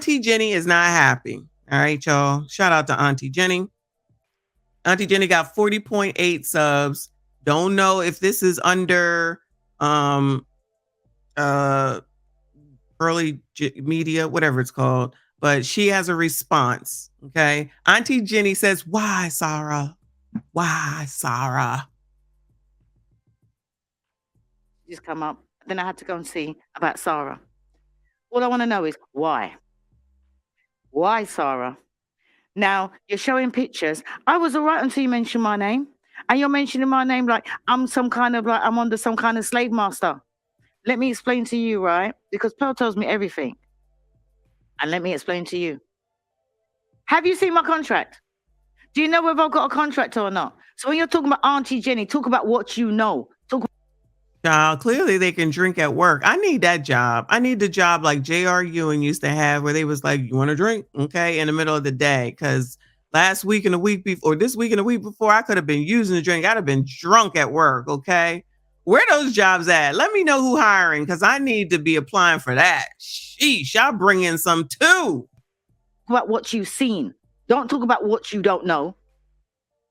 Auntie Jenny is not happy. All right, y'all. Shout out to Auntie Jenny. Auntie Jenny got 40.8 subs. Don't know if this is under early media, whatever it's called, but she has a response. Okay. Auntie Jenny says, "Why, Sarah? Why, Sarah?" Just come up. Then I had to go and see about Sarah. All I want to know is why? Why, Sarah? Now, you're showing pictures. I was all right until you mentioned my name. And you're mentioning my name like I'm I'm under some kind of slave master. Let me explain to you, right? Because Pearl tells me everything. And let me explain to you. Have you seen my contract? Do you know whether I've got a contract or not? So when you're talking about Auntie Jenny, talk about what you know. Clearly they can drink at work. I need that job. I need the job like J.R. Ewing used to have where they was like, "You want to drink?" Okay, in the middle of the day. Because last week and the week before, or this week and the week before, I could have been using the drink. I'd have been drunk at work. Okay. Where those jobs at? Let me know who hiring because I need to be applying for that. Sheesh, I'll bring in some too. About what you've seen. Don't talk about what you don't know.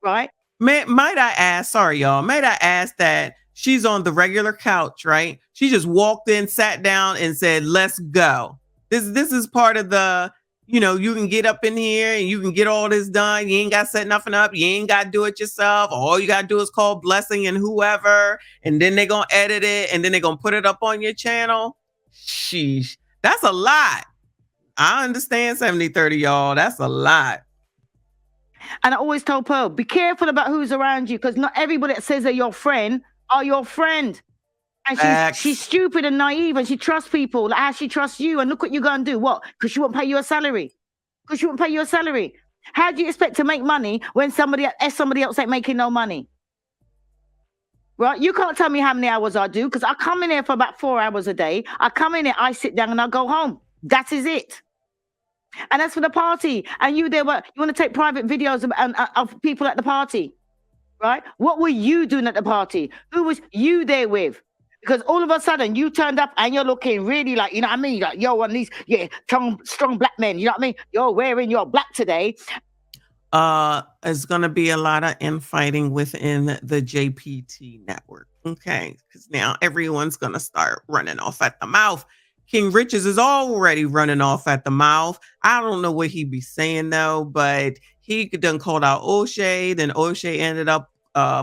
Right? Might I ask, sorry, y'all, might I ask that she's on the regular couch, right? She just walked in, sat down and said, "Let's go." This is part of the, you can get up in here and you can get all this done. You ain't got to set nothing up. You ain't got to do it yourself. All you got to do is call Blessing and whoever, and then they're going to edit it and then they're going to put it up on your channel. Sheesh. That's a lot. I understand 70-30, y'all. That's a lot. And I always tell Pearl, be careful about who's around you because not everybody that says they're your friend are your friend. And she's stupid and naive and she trusts people like how she trusts you. And look what you're going to do. What? Because she won't pay you a salary. Because she won't pay you a salary. How do you expect to make money when somebody else ain't making no money? Right? You can't tell me how many hours I do because I come in here for about 4 hours a day. I come in here, I sit down and I go home. That is it. And that's for the party. And you want to take private videos of people at the party, right? What were you doing at the party? Who was you there with? Because all of a sudden you turned up and you're looking really like, you know what I mean? Like, yo, one of these, strong black men, you know what I mean? You're wearing your black today. There's going to be a lot of infighting within the JPT network. Okay. Because now everyone's going to start running off at the mouth. King Riches is already running off at the mouth. I don't know what he be saying though, but he done called out O'Shea. Then O'Shea ended up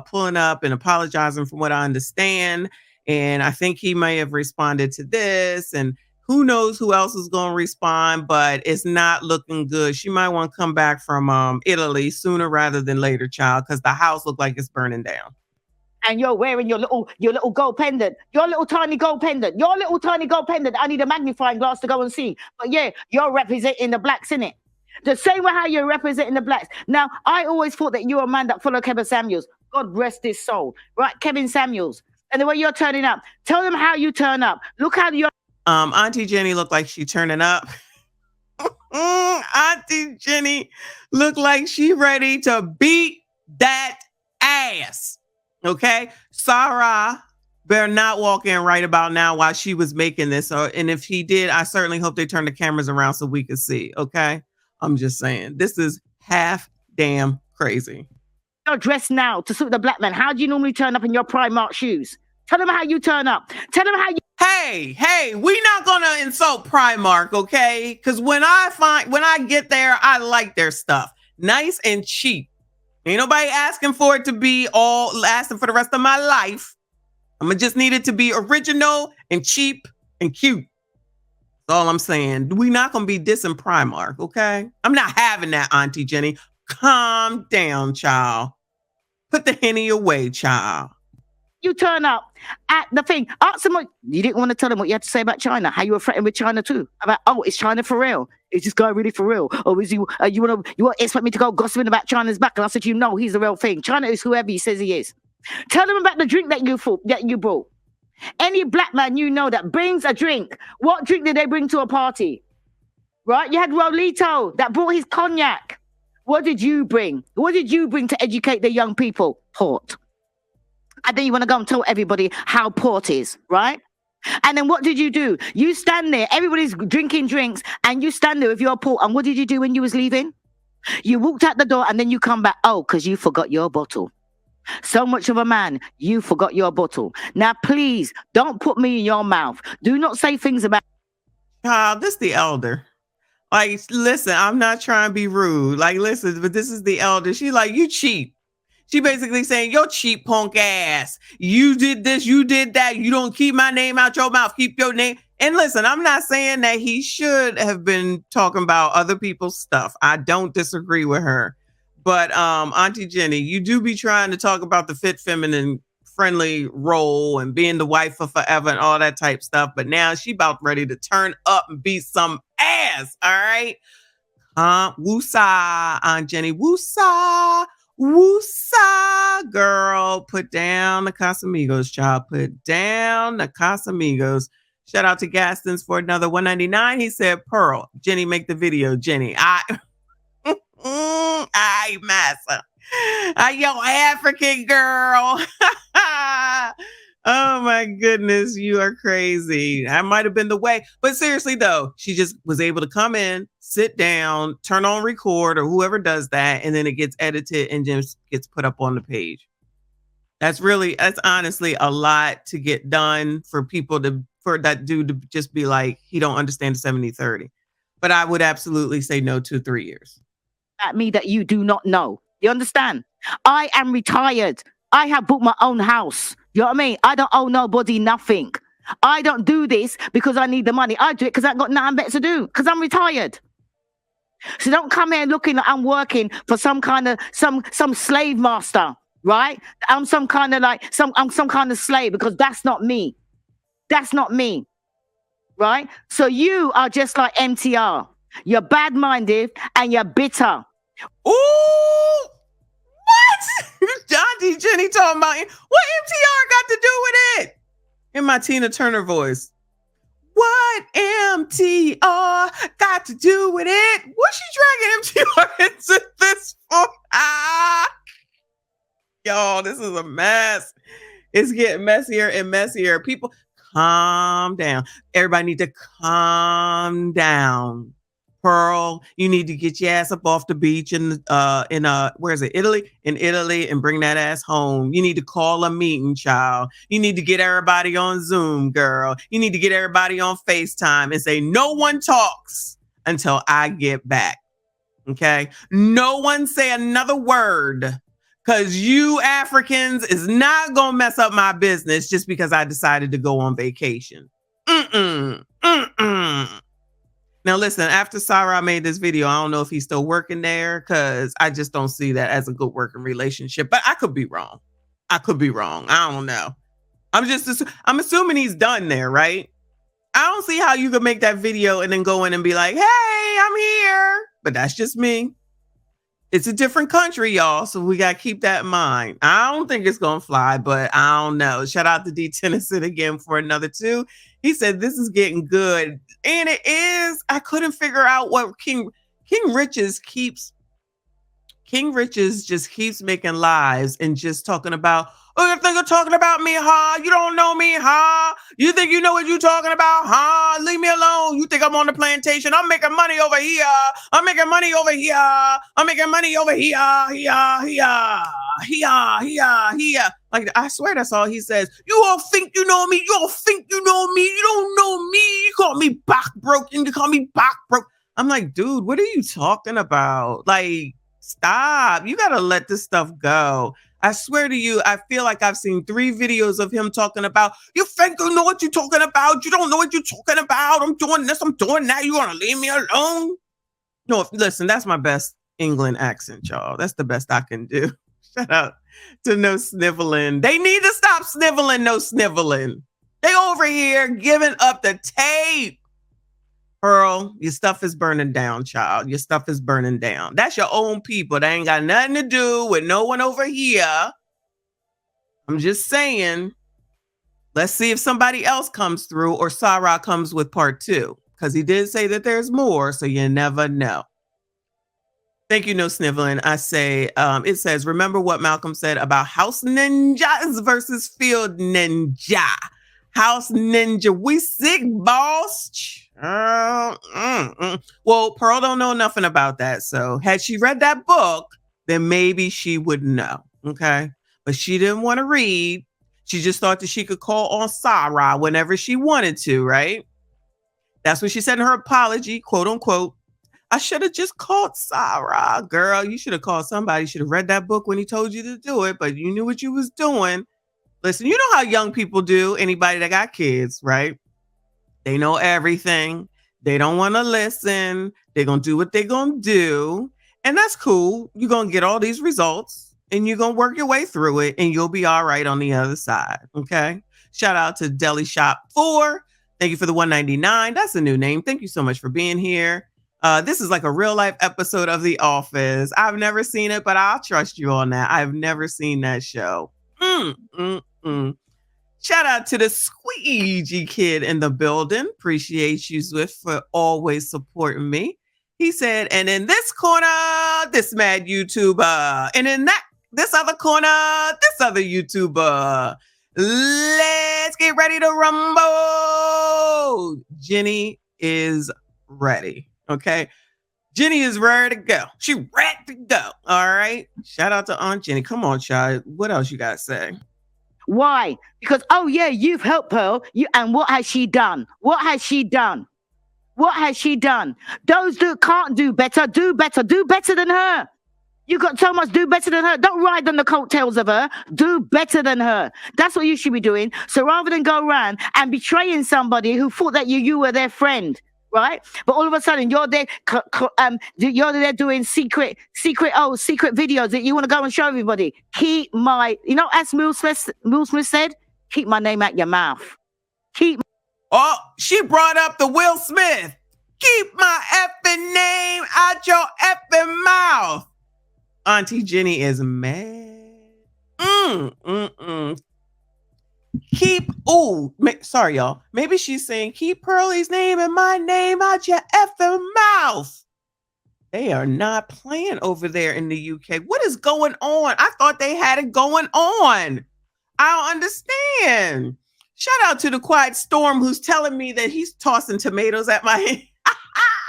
pulling up and apologizing from what I understand. And I think he may have responded to this. And who knows who else is going to respond, but it's not looking good. She might want to come back from Italy sooner rather than later, child, because the house looked like it's burning down. And you're wearing your little gold pendant, your little tiny gold pendant. I need a magnifying glass to go and see. But yeah, you're representing the blacks, innit? The same way how you're representing the blacks. Now, I always thought that you were a man that followed Kevin Samuels. God rest his soul. Right, Kevin Samuels. And the way you're turning up. Tell them how you turn up. Look how you're... Auntie Jenny looked like she turning up. Auntie Jenny looked like she ready to beat that ass. Okay, Sarah better not walk in right about now while she was making this. And if he did, I certainly hope they turn the cameras around so we can see. Okay, I'm just saying this is half damn crazy. You're dressed now to suit the black man. How do you normally turn up in your Primark shoes? Tell them how you turn up. Tell them how you... Hey, we not gonna insult Primark, okay? Because when I get there, I like their stuff. Nice and cheap. Ain't nobody asking for it to be all lasting for the rest of my life. I'm gonna just need it to be original and cheap and cute. That's all I'm saying. We not gonna be dissing Primark, okay? I'm not having that, Auntie Jenny. Calm down, child. Put the Henny away, child. You turn up at the thing. Ask them what you didn't want to tell them what you had to say about China. How you were threatened with China too. About is China for real? Is this guy really for real? Or is you want to expect me to go gossiping about China's back? And I said, he's the real thing. China is whoever he says he is. Tell them about the drink that you brought. Any black man that brings a drink. What drink did they bring to a party? Right? You had Rolito that brought his cognac. What did you bring? What did you bring to educate the young people? Port. And then you want to go and tell everybody how port is, right? And then what did you do? You stand there, everybody's drinking drinks, and you stand there with your port. And what did you do when you was leaving? You walked out the door and then you come back. Oh, because you forgot your bottle. So much of a man, you forgot your bottle. Now, please don't put me in your mouth. Do not say things about. This the elder. Like, listen, I'm not trying to be rude. Like, listen, but this is the elder. She like, you cheap. She basically saying, your cheap punk ass. You did this, you did that. You don't keep my name out your mouth. Keep your name. And listen, I'm not saying that he should have been talking about other people's stuff. I don't disagree with her. But Auntie Jenny, you do be trying to talk about the fit, feminine, friendly role and being the wife for forever and all that type stuff. But now she about ready to turn up and be some ass. All right. Woosah, Aunt Jenny. Woosah. Woosah, girl. Put down the Casamigos, child. Put down the Casamigos. Shout out to Gastons for another $1.99. He said, Pearl, Jenny, make the video. Jenny, massa. Yo, African girl. Oh my goodness, you are crazy. That might have been the way. But seriously, though, she just was able to come in, sit down, turn on record or whoever does that, and then it gets edited and just gets put up on the page. That's honestly a lot to get done for that dude to just be like, he don't understand the 70-30. But I would absolutely say no to 3 years. At me that you do not know. You understand? I am retired. I have bought my own house. You know what I mean? I don't owe nobody nothing. I don't do this because I need the money. I do it because I got nothing better to do because I'm retired. So don't come here looking like I'm working for some kind of some slave master, right? I'm some kind of slave because that's not me. That's not me. Right? So you are just like MTR. You're bad-minded and you're bitter. Ooh! What? Auntie Jenny talking about what MTR got to do with it? In my Tina Turner voice. What MTR got to do with it? What's she dragging MTR into this for? Y'all, this is a mess. It's getting messier and messier. People, calm down. Everybody need to calm down. Pearl, you need to get your ass up off the beach in where is it? Italy? In Italy, and bring that ass home. You need to call a meeting, child. You need to get everybody on Zoom, girl. You need to get everybody on FaceTime and say, no one talks until I get back. Okay? No one say another word. Because you Africans is not going to mess up my business just because I decided to go on vacation. Now, listen, after Sarah made this video, I don't know if he's still working there because I just don't see that as a good working relationship. But I could be wrong. I don't know. I'm assuming he's done there, right? I don't see how you could make that video and then go in and be like, hey, I'm here. But that's just me. It's a different country, y'all. So we got to keep that in mind. I don't think it's going to fly, but I don't know. Shout out to D. Tennyson again for another 2. He said, this is getting good. And it is. I couldn't figure out what King Riches just keeps making lives and just talking about, oh, you think you're talking about me, huh? You don't know me, huh? You think you know what you're talking about, huh? Leave me alone. You think I'm on the plantation? I'm making money over here. I'm making money over here. I'm making money over here. Here. Like, I swear that's all he says. You all think you know me. You all think you know me. You don't know me. You call me back broken. You call me back broke. I'm like, dude, what are you talking about? Like, stop. You got to let this stuff go. I swear to you, I feel like I've seen 3 videos of him talking about, you think you know what you're talking about? You don't know what you're talking about. I'm doing this. I'm doing that. You want to leave me alone? No, listen, that's my best England accent, y'all. That's the best I can do. Shout out to No Sniveling. They need to stop sniveling, No Sniveling. They over here giving up the tape. Pearl, your stuff is burning down, child. Your stuff is burning down. That's your own people. That ain't got nothing to do with no one over here. I'm just saying, let's see if somebody else comes through or Sarah comes with part 2. Because he did say that there's more, so you never know. Thank you, No Sniveling. I say, it says, remember what Malcolm said about house ninjas versus field ninja. House Ninja, we sick, boss. Well, Pearl don't know nothing about that. So had she read that book, then maybe she would know. Okay. But she didn't want to read. She just thought that she could call on Sarah whenever she wanted to, right? That's what she said in her apology, quote unquote. I should have just called Sarah. Girl, you should have called somebody. You should have read that book when he told you to do it, but you knew what you was doing. Listen, you know how young people do, anybody that got kids, right? They know everything. They don't want to listen. They're going to do what they're going to do. And that's cool. You're going to get all these results and you're going to work your way through it and you'll be all right on the other side. Okay. Shout out to Deli Shop 4. Thank you for the $1.99. That's a new name. Thank you so much for being here. This is like a real life episode of The Office. I've never seen it, but I'll trust you on that. I've never seen that show. Shout out to the squeegee kid in the building. Appreciate you, Swift, for always supporting me. He said, and in this corner, this mad YouTuber. And in this other corner, this other YouTuber. Let's get ready to rumble. Jenny is ready. Okay. Jenny is ready to go. She ready to go. All right. Shout out to Aunt Jenny. Come on, child. What else you got to say? Why? Because, oh yeah, you've helped Pearl. And what has she done? What has she done? What has she done? Those that can't do better, do better. Do better than her. You got so much do better than her. Don't ride on the coattails of her. Do better than her. That's what you should be doing. So rather than go around and betraying somebody who thought that you were their friend, right? But all of a sudden you're there doing secret videos that you want to go and show everybody. Keep my, as Will Smith said, keep my name out your mouth. Oh, she brought up the Will Smith. Keep my effing name out your effing mouth. Auntie Jenny is mad. Sorry, y'all. Maybe she's saying, keep Pearlie's name and my name out your effing mouth. They are not playing over there in the UK. What is going on? I thought they had it going on. I don't understand. Shout out to the Quiet Storm who's telling me that he's tossing tomatoes at my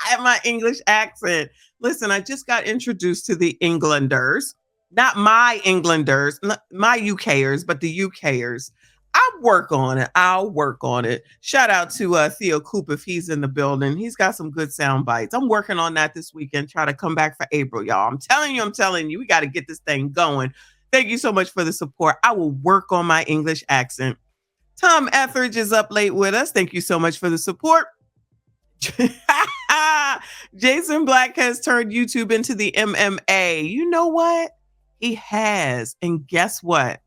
at my English accent. Listen, I just got introduced to the Englanders, not my Englanders, not my UKers, but the UKers. I'll work on it. Shout out to Theo Coop if he's in the building. He's got some good sound bites. I'm working on that this weekend. Try to come back for April, y'all. I'm telling you, we got to get this thing going. Thank you so much for the support. I will work on my English accent. Tom Etheridge is up late with us. Thank you so much for the support. Jason Black has turned YouTube into the MMA. You know what? He has. And guess what?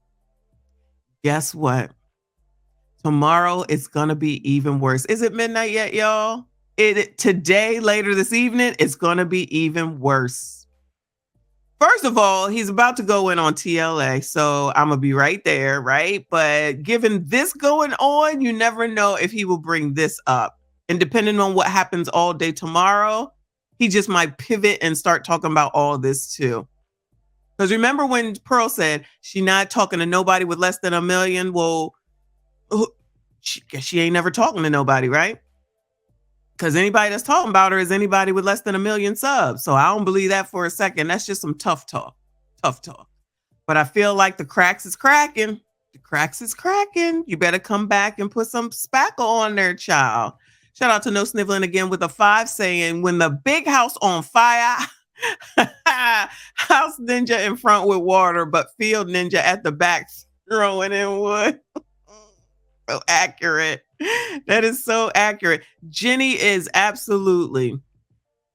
Tomorrow it's going to be even worse. Is it midnight yet, y'all? Today, later this evening, it's going to be even worse. First of all, he's about to go in on TLA, so I'm going to be right there, right? But given this going on, you never know if he will bring this up. And depending on what happens all day tomorrow, he just might pivot and start talking about all this too. Because remember when Pearl said she's not talking to nobody with less than 1 million? Well, she ain't never talking to nobody, right? Because anybody that's talking about her is anybody with less than 1 million subs. So I don't believe that for a second. That's just some tough talk. But I feel like the cracks is cracking. You better come back and put some spackle on there, child. Shout out to No Sniveling again with a 5 saying, when the big house on fire, house ninja in front with water, but field ninja at the back throwing in wood. So accurate. That is so accurate. Jenny is absolutely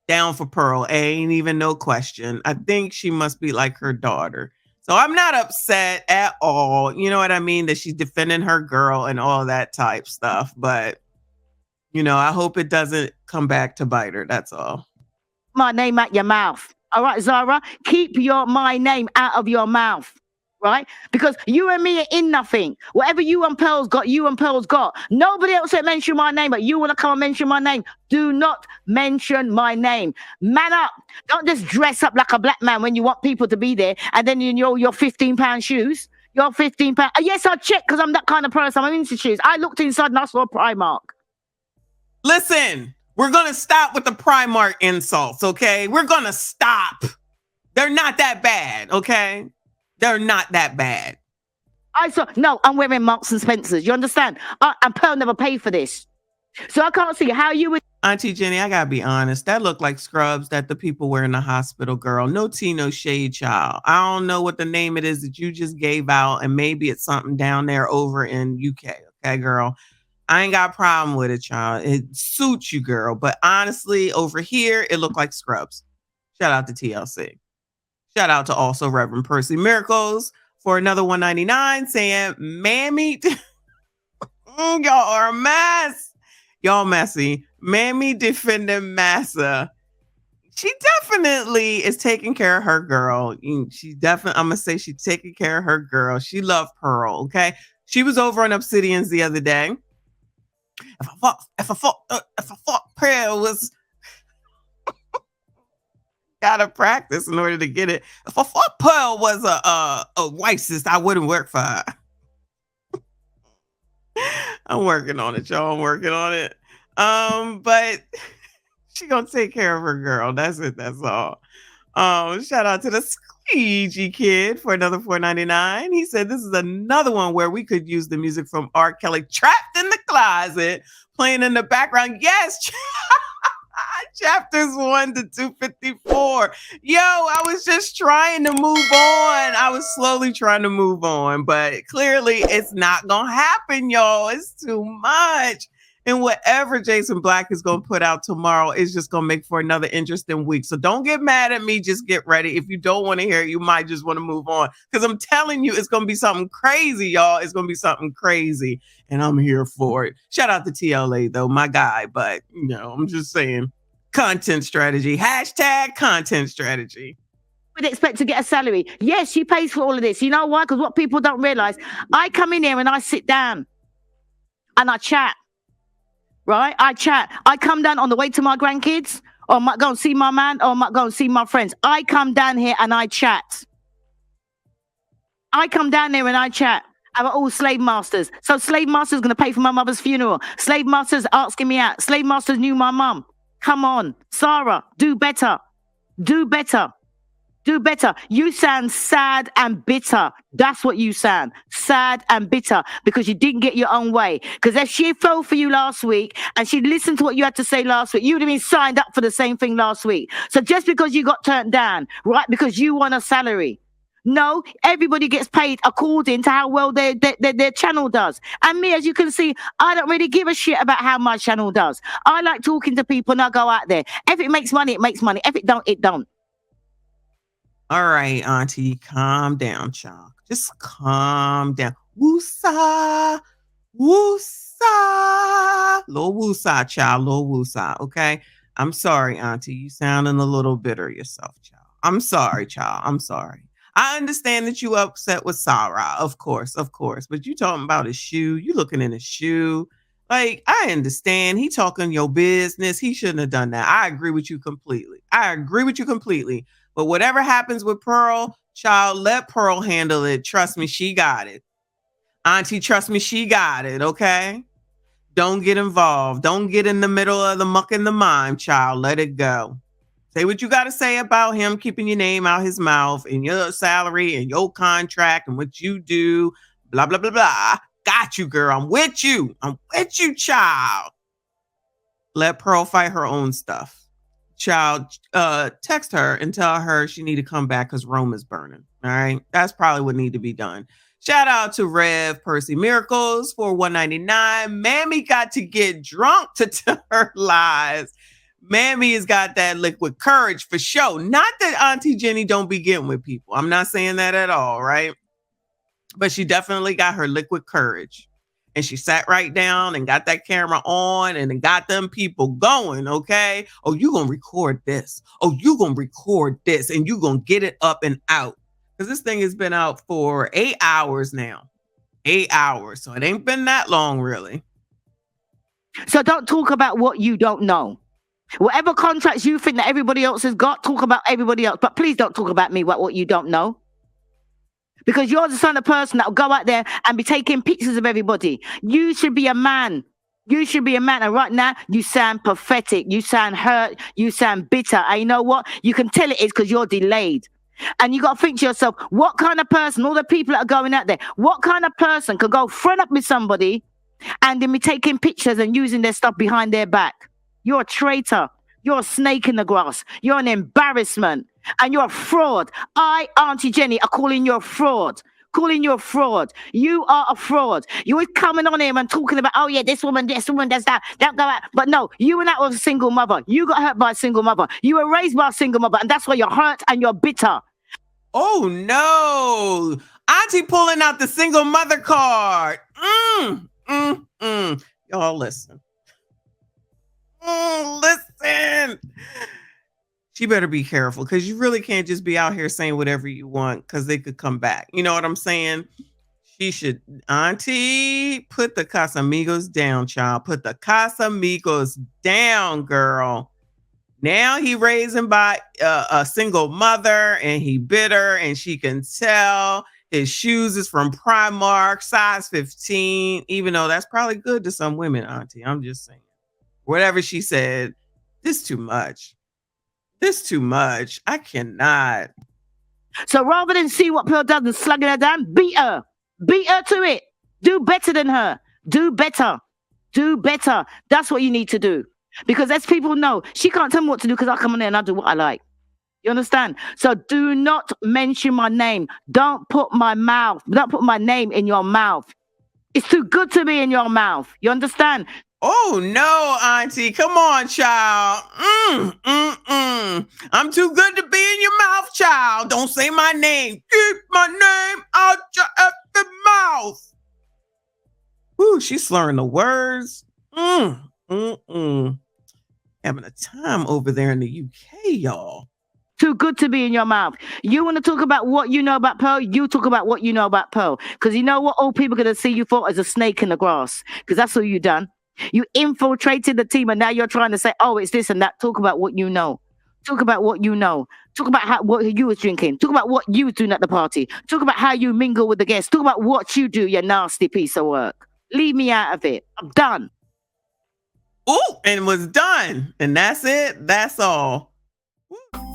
down for Pearl. Ain't even no question. I think she must be like her daughter. So I'm not upset at all. You know what I mean? That she's defending her girl and all that type stuff. But, I hope it doesn't come back to bite her. That's all. My name out your mouth. All right, Zara, keep my name out of your mouth. Right? Because you and me are in nothing. Whatever you and Pearl's got. Nobody else will mention my name, but you want to come and mention my name. Do not mention my name. Man up. Don't just dress up like a black man when you want people to be there and then you know your £15 shoes. You're £15. Yes, I checked because I'm that kind of person. I'm into shoes. I looked inside and I saw a Primark. Listen, we're going to stop with the Primark insults, okay? We're going to stop. They're not that bad, okay? They're not that bad. No, I'm wearing Marks and Spencers. You understand? And Pearl never paid for this. So I can't see how you would. Auntie Jenny, I gotta be honest. That looked like scrubs that the people wear in the hospital, girl. No tea, no shade, child. I don't know what the name it is that you just gave out, and maybe it's something down there over in UK. Okay, girl. I ain't got a problem with it, child. It suits you, girl. But honestly, over here, it looked like scrubs. Shout out to TLC. Shout out to also Reverend Percy Miracles for another $1.99 saying, Mammy, y'all are a mess. Y'all messy. Mammy defending Massa. She definitely is taking care of her girl. She definitely, I'm going to say she's taking care of her girl. She loved Pearl, okay? She was over on Obsidians the other day. If I thought Pearl was gotta practice in order to get it. If I thought Pearl was a racist, I wouldn't work for her. I'm working on it, y'all. I'm working on it. But she gonna take care of her girl. That's it. That's all. Shout out to the Squeegee Kid for another $4.99. He said this is another one where we could use the music from R. Kelly, Trapped in the Closet, playing in the background. Yes. Chapters 1 to 254. Yo, I was just trying to move on. I was slowly trying to move on, but clearly it's not gonna happen, y'all. It's too much. And whatever Jason Black is going to put out tomorrow is just going to make for another interesting week. So don't get mad at me. Just get ready. If you don't want to hear it, you might just want to move on. Because I'm telling you, it's going to be something crazy, y'all. It's going to be something crazy. And I'm here for it. Shout out to TLA, though, my guy. But, I'm just saying, content strategy. Hashtag content strategy. Would expect to get a salary. Yes, she pays for all of this. You know why? Because what people don't realize, I come in here and I sit down and I chat. Right? I chat. I come down on the way to my grandkids, or I might go and see my man, or I might go and see my friends. I come down here and I chat. I come down here and I chat. I'm all slave masters. So slave masters going to pay for my mother's funeral. Slave masters asking me out. Slave masters knew my mum. Come on, Sarah, do better. Do better. Do better. You sound sad and bitter. That's what you sound. Sad and bitter because you didn't get your own way. Because if she fell for you last week and she listened to what you had to say last week, you would have been signed up for the same thing last week. So just because you got turned down, right, because you want a salary. No, everybody gets paid according to how well their channel does. And me, as you can see, I don't really give a shit about how my channel does. I like talking to people and I go out there. If it makes money, it makes money. If it don't, it don't. All right, Auntie, calm down, child. Just calm down. Woosa, woosa. Little woosa, child. Little woosa, okay? I'm sorry, Auntie. You sounding a little bitter yourself, child. I'm sorry, child. I'm sorry. I understand that you upset with Sarah, of course. But you talking about his shoe. You looking in his shoe. Like, I understand. He talking your business. He shouldn't have done that. I agree with you completely. But whatever happens with Pearl, child, let Pearl handle it. Trust me, she got it. Auntie, trust me, she got it, okay? Don't get involved. Don't get in the middle of the muck and the mime, child. Let it go. Say what you got to say about him keeping your name out his mouth and your salary and your contract and what you do, blah, blah, blah, blah. Got you, girl. I'm with you. Child. Let Pearl fight her own stuff. Child, text her and tell her she need to come back because Rome is burning. All right. That's probably what need to be done. Shout out to Rev Percy Miracles for $1.99. Mammy got to get drunk to tell her lies. Mammy has got that liquid courage for sure. Not that Auntie Jenny don't be getting with people. I'm not saying that at all, right? But she definitely got her liquid courage. And she sat right down and got that camera on and got them people going, okay? Oh, you going to record this. Oh, you going to record this. And you going to get it up and out. Because this thing has been out for 8 hours now. 8 hours. So it ain't been that long, really. So don't talk about what you don't know. Whatever contracts you think that everybody else has got, talk about everybody else. But please don't talk about me about what you don't know. because you're the kind of person that will go out there and be taking pictures of everybody. You should be a man. You should be a man. And right now, you sound pathetic. You sound hurt. You sound bitter. And you know what? You can tell it is because you're delayed. And you got to think to yourself, what kind of person, all the people that are going out there, what kind of person could go friend up with somebody and then be taking pictures and using their stuff behind their back? You're a traitor. You're a snake in the grass. You're an embarrassment. And you're a fraud. I, Auntie Jenny, are calling you a fraud. Calling you a fraud. You are a fraud. You're coming on here and talking about, oh yeah, this woman, does that. Don't go out. But no, you and that was a single mother. You got hurt by a single mother. You were raised by a single mother. And that's why you're hurt and you're bitter. Oh no. Auntie pulling out the single mother card. Y'all listen. Listen. She better be careful because you really can't just be out here saying whatever you want because they could come back. You know what I'm saying? She should, Auntie, put the Casamigos down, child. Put the Casamigos down, girl. Now he raised him by a single mother and he bitter and she can tell his shoes is from Primark, size 15, even though that's probably good to some women, Auntie. I'm just saying. Whatever she said, this too much. This too much. I cannot. So rather than see what Pearl does and slugging her down, beat her. Beat her to it. Do better than her. Do better. Do better. That's what you need to do. Because as people know, she can't tell me what to do because I come in there and I do what I like. You understand? So do not mention my name. Don't put my name in your mouth. It's too good to be in your mouth. You understand? Oh no, Auntie. Come on, child. I'm too good to be in your mouth, child. Don't say my name. Keep my name out your effing mouth. Ooh, she's slurring the words. Having a time over there in the UK, y'all. Too good to be in your mouth. You want to talk about what you know about Pearl? You talk about what you know about Pearl. Because you know what all people are going to see you for as a snake in the grass. Because that's all you done. You infiltrated the team and now you're trying to say, oh, it's this and that. Talk about what you know. Talk about what you know. Talk about what you was drinking. Talk about what you was doing at the party. Talk about how you mingle with the guests. Talk about what you do, you nasty piece of work. Leave me out of it. I'm done. Ooh, and was done. And that's it. That's all. Ooh.